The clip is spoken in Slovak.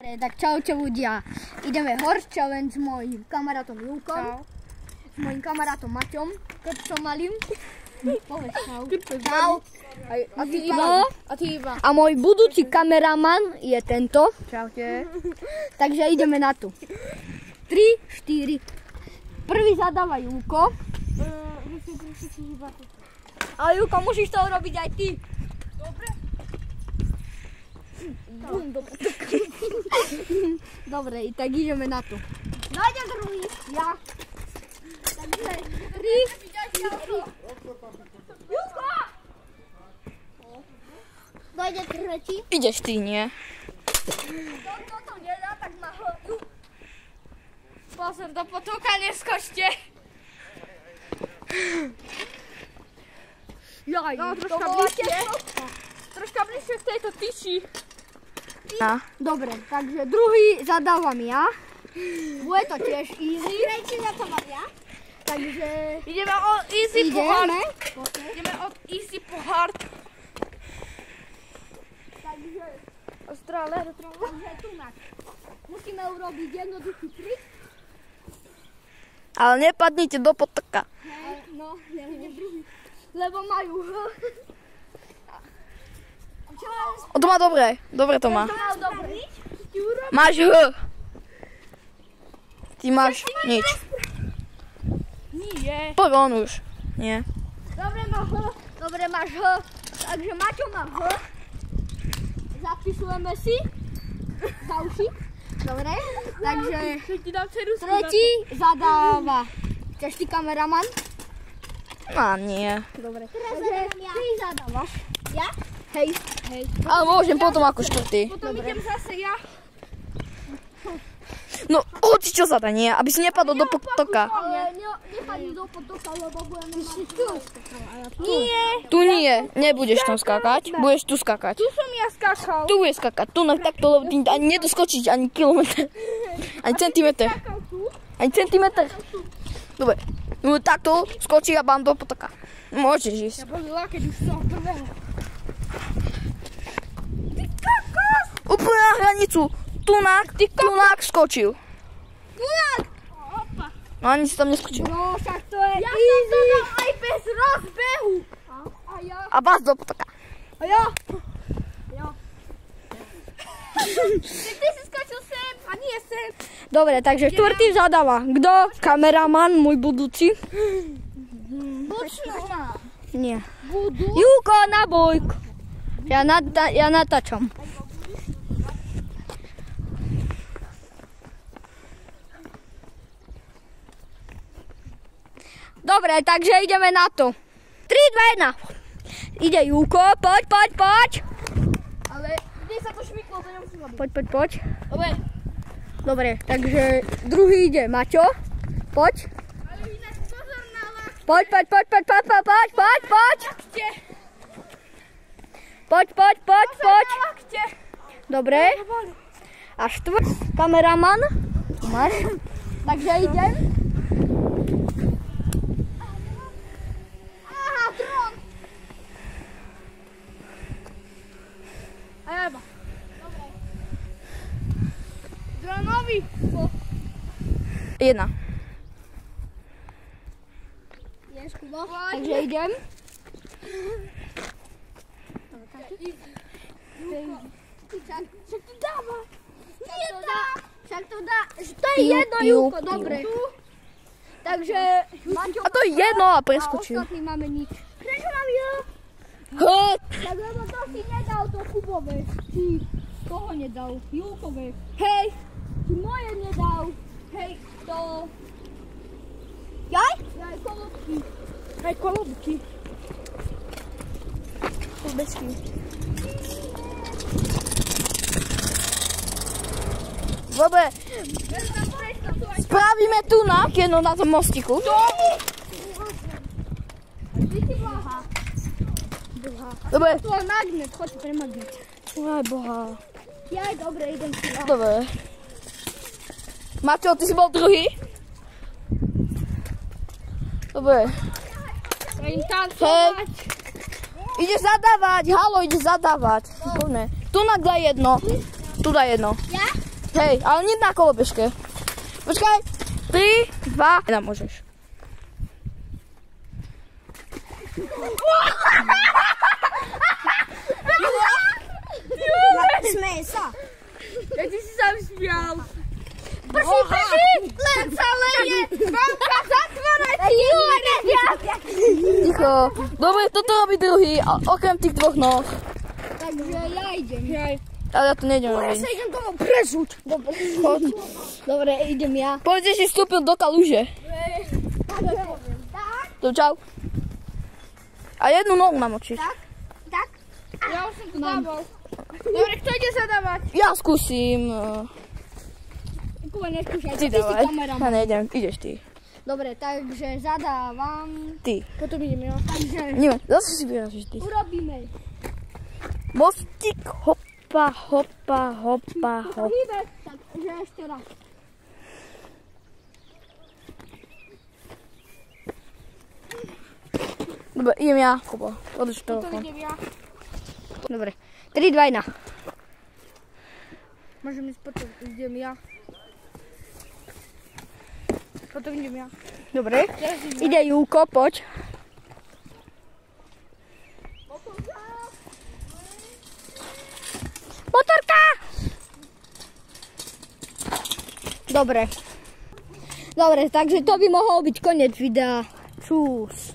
Tak čaute ľudia, ideme horse challenge s mojím kamarátom Júkom, s mojím kamarátom Maťom, krčom malým. Povedz čau. Čau. A ty Iva. A môj budúci kameraman je tento. Čaute. Takže ideme na to. 3, 4. Prvý zadáva Júko. Ale Júko, musíš to robiť aj ty. Dobre. Dobre, tak ideme na to. Dajte druhý. Ja. Takže 3, 4. Júko! Dajte tretí. Ideš ty, nie? Kto to nedá, tak má ho. Pozor, do potoka neskočte. Jaj, no, troška bližšie k tejto tyči. Ja. Dobre, takže druhý zadávam ja. Bude to tiež easy. Tretí za to mám ja. Takže ideme od easy po hard. Okay. Ideme od easy po hard. Takže Ostrále, takže tu musíme urobiť jednoduchý trik. ale nepadnite do potoka. No, neviem druhý. Lebo majú To má dobre, dobre to má. dobrý. Máš H. Ty máš nič. Nie. Poď on už. Nie. Dobre, Dobre, máš H. Takže Maťo má H. Zapisujeme si. Za uši. Dobre. Takže tretí zadáva. Chceš ty kameraman? No nie. Dobre. Takže ty zadávaš. Ja? Hej. Ale môžem potom ako štvrtý. Potom idem zase ja. No, hoci čo sa dá, nie? Aby si nepadol do potoka. Ale nepadni do potoka, lebo budeme mať tu. Nie. Tu nie, nebudeš tam skákať. Budeš tu skákať. Tu som ja skákal. Tu budeš skákať. Tu na takto, lebo ty ani nedoskočiť ani kilometr. Ani centimetr. Ani centimetr. Dobre. No takto skočí a vám do potoka. Môžeš ísť. Ja pozrela, keď už som prvého. Úplne na hranicu. Tunák skočil. Tunák! Opa. No ani si tam neskočil. No však to je ja easy. Ja som to dal aj bez rozbehu. A ja. A vás do potoka. A ja. Ja. Ty si skočil sem a nie sem. Dobre, takže štvrtý zadáva. Kto? Kameraman, môj budúci. Nie. Júko, na bojku. Ja natáčam. Dobre, takže ideme na to. 3, 2, 1. Ide Júko, poď. Ale kde sa to šmyklo, to nemusím robiť. Poď. Dobre. Dobre, takže druhý ide Maťo. Poď. Ale inak pozor na lak. Poď. Poď. Dobre. A kameraman. Máš. Takže idem. Aha, dron. A ja iba. Dobre. Dronovi. 1. Takže idem. Však to dáva. Však to dá. To je jedno, Júko, dobre. Takže Maťo. A to je jedno a preskočil. A ostatní máme nič. Prečo mám ja? Tak lebo to si nedal to Kubové. Či koho nedal? Júkové. Hej. Či moje nedal. Hej, to. Jaj? Jaj, kolobky. Aj kolobky. Bezky. Dobre. Spravíme tu jedno na tom mostiku. Dobre. Tu je magnet, choď pre magnet. Aj boha. Jaj, dobre, idem si. Dobre. Maťo, ty si bol druhý? Dobre. Idem tancovať. Ideš zadávať, halo, ideš zadávať. Poďme. Tu daj jedno. Tu daj jedno. Ja? Hej, ale nie na kolobežke. Počkaj. 3, 2, 1, môžeš. Smeje sa. Ja ty si sa smial. Prší, len sa leje. Banka, zatváraj. Ticho. Dobre, toto robí druhý, okrem tých dvoch noh. Takže ja idem. Ale ja tu nejdem Ja robiť. sa idem tomu prežuť. Dobre, idem ja. Povedz, že si vstúpil do kaluže. To čau. A jednu nohu namočíš. Tak? Ja už som to dával. Dobre, kto ide zadávať? Ja skúsim. Kuba, neskúšaj, Ty ty si dávaj. Ja kameraman. nejdem, ideš ty. Dobre, takže zadávam. Ty. Potom idem ja. Takže Nie, zase si vyražíš ty. urobíme. Mostík, hopa, hopa, hopa, hopa. Hýbe, takže ešte raz. Dobre, idem ja. Kuba, odlož Potom telefón. idem ja. Dobre. 3, 2, 1. Môžem ísť potom, idem ja. Potom idem ja. Dobre. Ide Júko, poď. Motorka! Dobre. Dobre, takže to by mohol byť koniec videa. Čus.